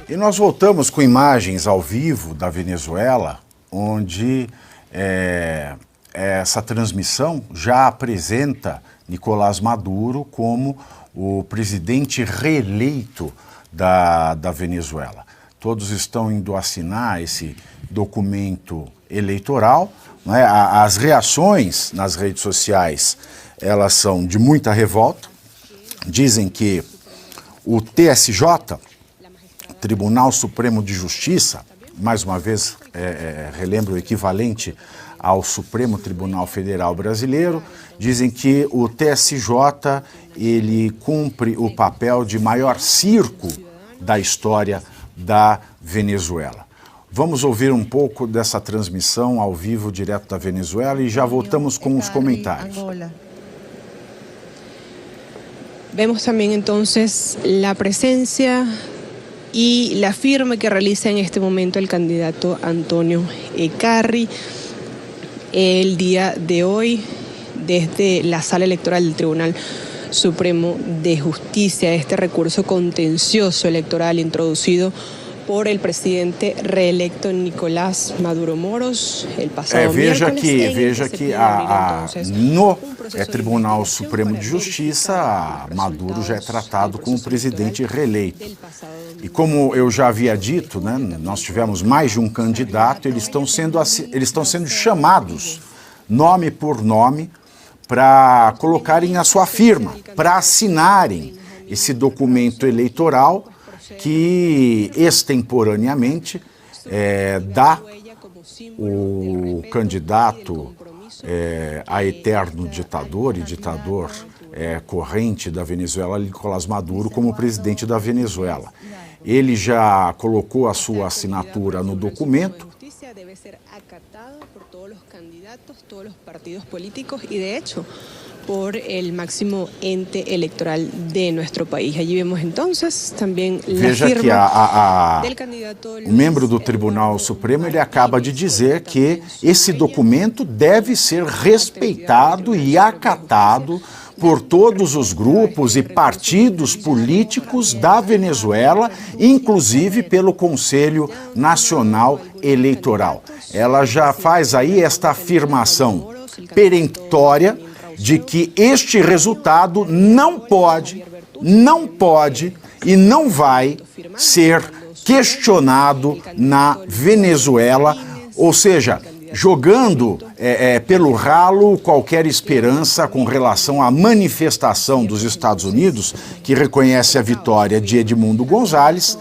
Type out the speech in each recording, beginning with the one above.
E nós voltamos com imagens ao vivo da Venezuela, onde essa transmissão já apresenta Nicolás Maduro como o presidente reeleito da Venezuela. Todos estão indo assinar esse documento eleitoral, né? As reações nas redes sociais, elas são de muita revolta. Dizem que o TSJ, Tribunal Supremo de Justiça, mais uma vez relembro o equivalente ao Supremo Tribunal Federal Brasileiro, dizem que o TSJ ele cumpre o papel de maior circo da história da Venezuela. Vamos ouvir um pouco dessa transmissão ao vivo direto da Venezuela e já voltamos com os comentários. Vemos también entonces la presencia y la firma que realiza en este momento el candidato Antonio Ecarri el día de hoy desde la sala electoral del Tribunal Supremo de Justicia, este recurso contencioso electoral introducido por el presidente reelecto Nicolás Maduro Moros el pasado veja miércoles. que no Tribunal Supremo de Justiça, Maduro já é tratado como presidente reeleito. E como eu já havia dito, né, nós tivemos mais de um candidato, eles estão sendo chamados, nome por nome, para colocarem a sua firma, para assinarem esse documento eleitoral que extemporaneamente dá o candidato a eterno ditador e ditador corrente da Venezuela, Nicolás Maduro, como presidente da Venezuela. Ele já colocou a sua assinatura no documento. Debe ser acatado por todos los candidatos, todos los partidos políticos y de hecho por el máximo ente electoral de nuestro país. Allí vemos entonces también la firma del candidato. O membro do Tribunal Supremo ele acaba de dizer que esse documento deve ser respeitado e acatado por todos os grupos e partidos políticos da Venezuela, inclusive pelo Conselho Nacional Eleitoral. Ela já faz aí esta afirmação peremptória de que este resultado não pode e não vai ser questionado na Venezuela, ou seja, jogando pelo ralo qualquer esperança com relação à manifestação dos Estados Unidos, que reconhece a vitória de Edmundo González,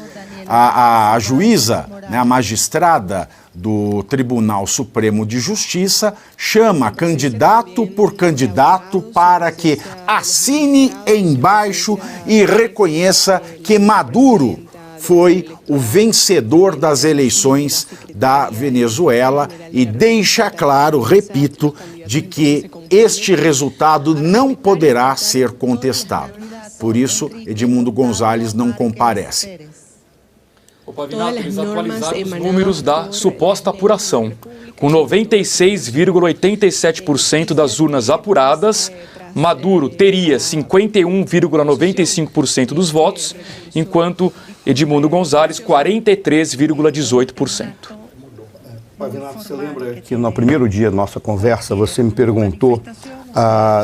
a juíza, né, a magistrada do Tribunal Supremo de Justiça, chama candidato por candidato para que assine embaixo e reconheça que Maduro foi o vencedor das eleições da Venezuela e deixa claro, repito, de que este resultado não poderá ser contestado. Por isso, Edmundo González não comparece. O Pavinato, eles atualizaram os números da suposta apuração. Com 96,87% das urnas apuradas, Maduro teria 51,95% dos votos, enquanto Edmundo González, 43,18%. Pavinato, você lembra que no primeiro dia da nossa conversa você me perguntou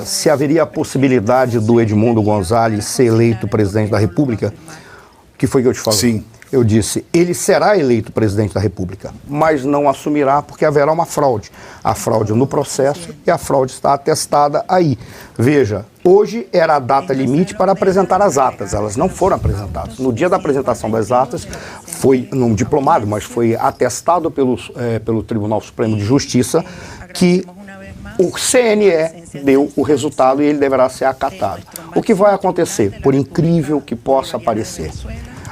se haveria a possibilidade do Edmundo González ser eleito presidente da República? Que foi que eu te falei? Sim. Eu disse, ele será eleito presidente da República, mas não assumirá porque haverá uma fraude. A fraude no processo e a fraude está atestada aí. Veja, hoje era a data limite para apresentar as atas, elas não foram apresentadas. No dia da apresentação das atas, foi num diplomado, mas foi atestado pelo Tribunal Supremo de Justiça que o CNE deu o resultado e ele deverá ser acatado. O que vai acontecer, por incrível que possa parecer?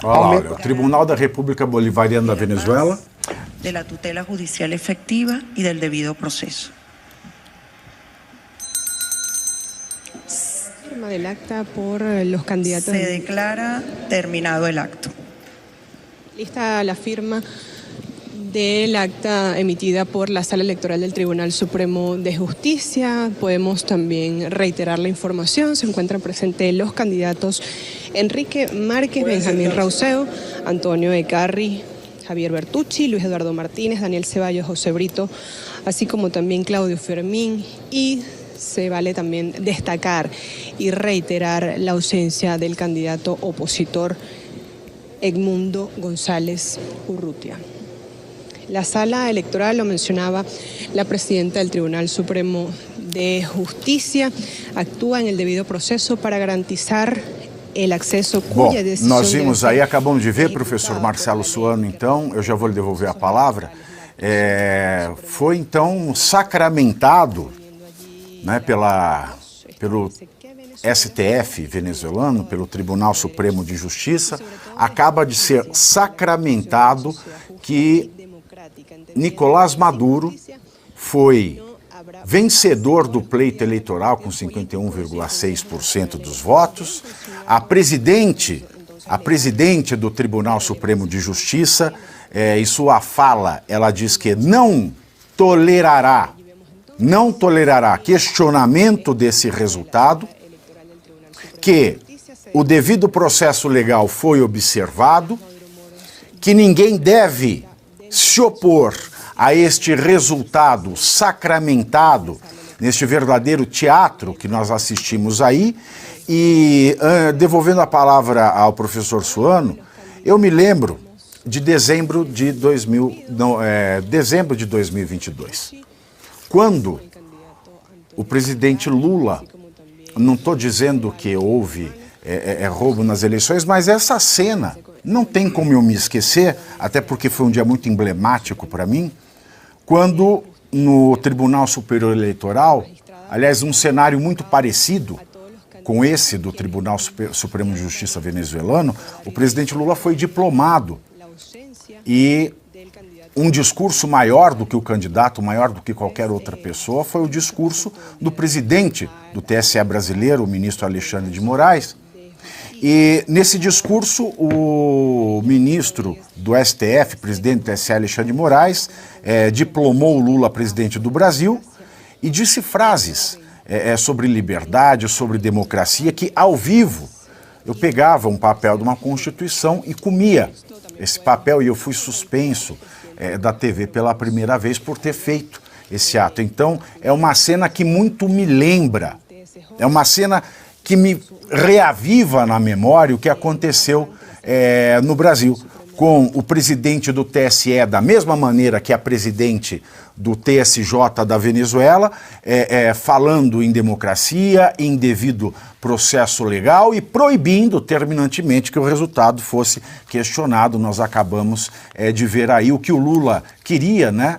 Olha, o Tribunal da República Bolivariana da Venezuela. De la tutela judicial efectiva y del debido proceso. Firma del acta por los candidatos. Se declara terminado el acto. Lista la firma del acta emitida por la Sala Electoral del Tribunal Supremo de Justicia. Podemos también reiterar la información. Se encuentran presentes los candidatos Enrique Márquez, Benjamín Rauseo, Antonio Ecarri, Javier Bertucci, Luis Eduardo Martínez, Daniel Ceballos, José Brito, así como también Claudio Fermín, y se vale también destacar y reiterar la ausencia del candidato opositor Edmundo González Urrutia. La sala electoral, lo mencionaba la presidenta del Tribunal Supremo de Justicia, actúa en el debido proceso para garantizar el acesso cuja decisão... Nós vimos aí, acabamos de ver, professor Marcelo Suano, então, eu já vou lhe devolver a palavra, foi então sacramentado, né, pelo STF venezuelano, pelo Tribunal Supremo de Justiça, acaba de ser sacramentado que Nicolás Maduro foi vencedor do pleito eleitoral com 51,6% dos votos. A presidente do Tribunal Supremo de Justiça, em sua fala, ela diz que não tolerará questionamento desse resultado, que o devido processo legal foi observado, que ninguém deve se opor a este resultado sacramentado, neste verdadeiro teatro que nós assistimos aí. E, devolvendo a palavra ao professor Suano, eu me lembro de dezembro de 2022, quando o presidente Lula, não estou dizendo que houve roubo nas eleições, mas essa cena não tem como eu me esquecer, até porque foi um dia muito emblemático para mim, quando no Tribunal Superior Eleitoral, aliás, um cenário muito parecido com esse do Tribunal Supremo de Justiça venezuelano, o presidente Lula foi diplomado e um discurso maior do que o candidato, maior do que qualquer outra pessoa, foi o discurso do presidente do TSE brasileiro, o ministro Alexandre de Moraes. E nesse discurso, o ministro do STF, presidente do TSE, Alexandre de Moraes, diplomou o Lula presidente do Brasil e disse frases sobre liberdade, sobre democracia, que ao vivo eu pegava um papel de uma Constituição e comia esse papel, e eu fui suspenso da TV pela primeira vez por ter feito esse ato. Então, é uma cena que muito me lembra, é uma cena que me reaviva na memória o que aconteceu no Brasil, com o presidente do TSE, da mesma maneira que a presidente do TSJ da Venezuela, falando em democracia, em devido processo legal e proibindo terminantemente que o resultado fosse questionado. Nós acabamos de ver aí o que o Lula queria, né?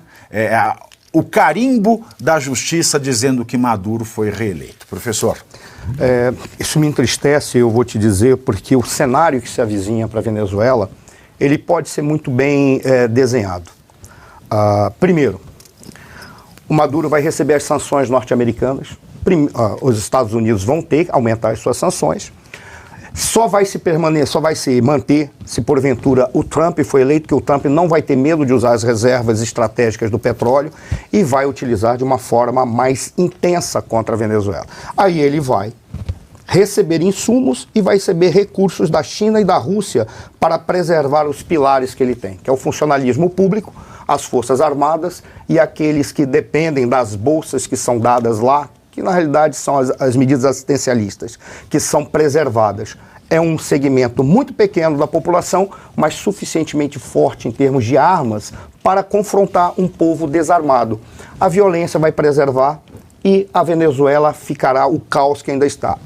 O carimbo da justiça dizendo que Maduro foi reeleito. Professor. Isso me entristece, eu vou te dizer, porque o cenário que se avizinha para a Venezuela, ele pode ser muito bem desenhado. Primeiro, o Maduro vai receber as sanções norte-americanas, os Estados Unidos vão ter que aumentar as suas sanções, só vai se manter se porventura o Trump foi eleito, que o Trump não vai ter medo de usar as reservas estratégicas do petróleo e vai utilizar de uma forma mais intensa contra a Venezuela. Aí ele vai receber insumos e vai receber recursos da China e da Rússia para preservar os pilares que ele tem, que é o funcionalismo público, as Forças Armadas e aqueles que dependem das bolsas que são dadas lá, que na realidade são as medidas assistencialistas, que são preservadas. É um segmento muito pequeno da população, mas suficientemente forte em termos de armas para confrontar um povo desarmado. A violência vai preservar e a Venezuela ficará o caos que ainda está.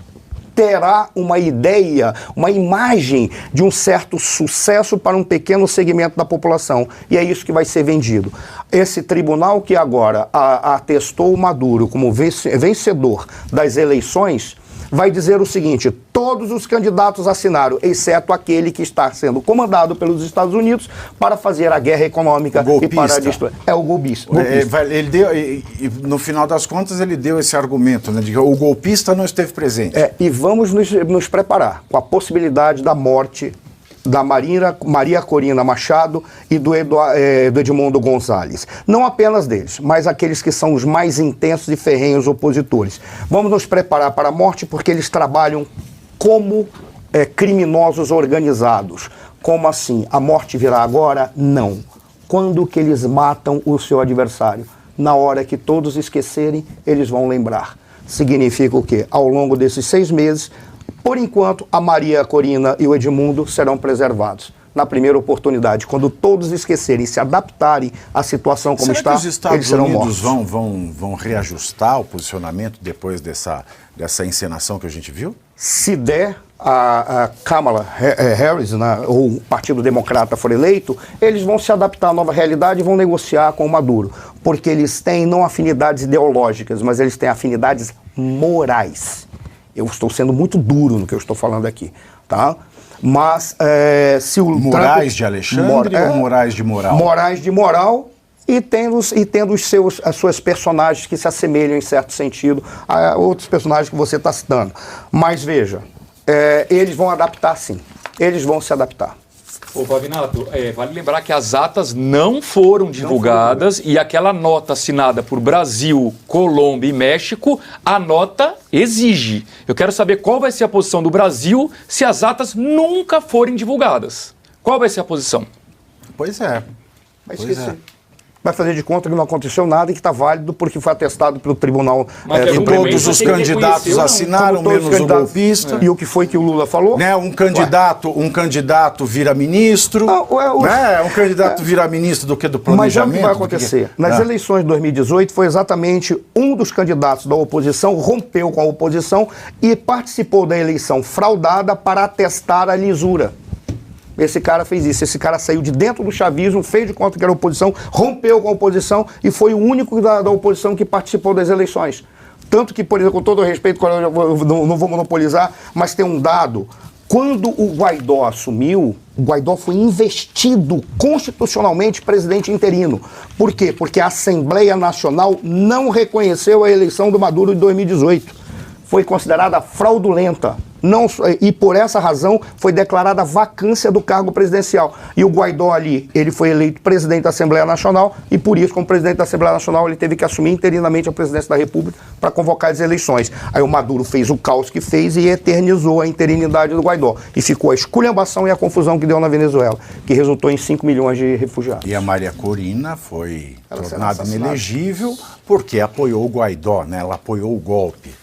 Terá uma ideia, uma imagem de um certo sucesso para um pequeno segmento da população. E é isso que vai ser vendido. Esse tribunal que agora atestou o Maduro como vencedor das eleições, vai dizer o seguinte: todos os candidatos assinaram, exceto aquele que está sendo comandado pelos Estados Unidos para fazer a guerra econômica e para destruir. É o golpista. Ele deu, no final das contas, ele deu esse argumento, né, de que o golpista não esteve presente. E vamos nos preparar com a possibilidade da morte da Maria Corina Machado e do Edmundo Gonzalez. Não apenas deles, mas aqueles que são os mais intensos e ferrenhos opositores. Vamos nos preparar para a morte porque eles trabalham como criminosos organizados. Como assim? A morte virá agora? Não. Quando que eles matam o seu adversário? Na hora que todos esquecerem, eles vão lembrar. Significa o quê? Ao longo desses 6 meses, por enquanto, a Maria Corina e o Edmundo serão preservados. Na primeira oportunidade, quando todos esquecerem, se adaptarem à situação como está, eles serão mortos. Será que os Estados Unidos vão reajustar o posicionamento depois dessa encenação que a gente viu? Se der, a Kamala Harris, ou o Partido Democrata for eleito, eles vão se adaptar à nova realidade e vão negociar com o Maduro. Porque eles têm não afinidades ideológicas, mas eles têm afinidades morais. Eu estou sendo muito duro no que eu estou falando aqui, tá? Mas se o Moraes Trump, de Alexandre ou Moraes de moral? Moraes de moral e tendo as suas personagens que se assemelham em certo sentido a outros personagens que você está citando. Mas veja, eles vão adaptar sim, eles vão se adaptar. Ô, Pavinato, vale lembrar que as atas não foram divulgadas e aquela nota assinada por Brasil, Colômbia e México, a nota exige. Eu quero saber qual vai ser a posição do Brasil se as atas nunca forem divulgadas. Qual vai ser a posição? Pois é. Vai esquecer. Vai fazer de conta que não aconteceu nada e que está válido porque foi atestado pelo Tribunal. Todos os candidatos assinaram, menos o golpista. E o que foi que o Lula falou? Né, um candidato vira ministro. Um candidato vira ministro do que do planejamento. Mas o que vai acontecer? Nas eleições de 2018 foi exatamente um dos candidatos da oposição rompeu com a oposição e participou da eleição fraudada para atestar a lisura. Esse cara fez isso, esse cara saiu de dentro do chavismo, fez de conta que era oposição, rompeu com a oposição e foi o único da oposição que participou das eleições. Tanto que, por exemplo, com todo o respeito, eu não vou monopolizar, mas tem um dado. Quando o Guaidó assumiu, o Guaidó foi investido constitucionalmente presidente interino. Por quê? Porque a Assembleia Nacional não reconheceu a eleição do Maduro de 2018. Foi considerada fraudulenta. E por essa razão foi declarada a vacância do cargo presidencial. E o Guaidó ali, ele foi eleito presidente da Assembleia Nacional e por isso, como presidente da Assembleia Nacional, ele teve que assumir interinamente a presidência da República para convocar as eleições. Aí o Maduro fez o caos que fez e eternizou a interinidade do Guaidó. E ficou a esculhambação e a confusão que deu na Venezuela, que resultou em 5 milhões de refugiados. E a Maria Corina foi tornada inelegível porque apoiou o Guaidó, né? Ela apoiou o golpe.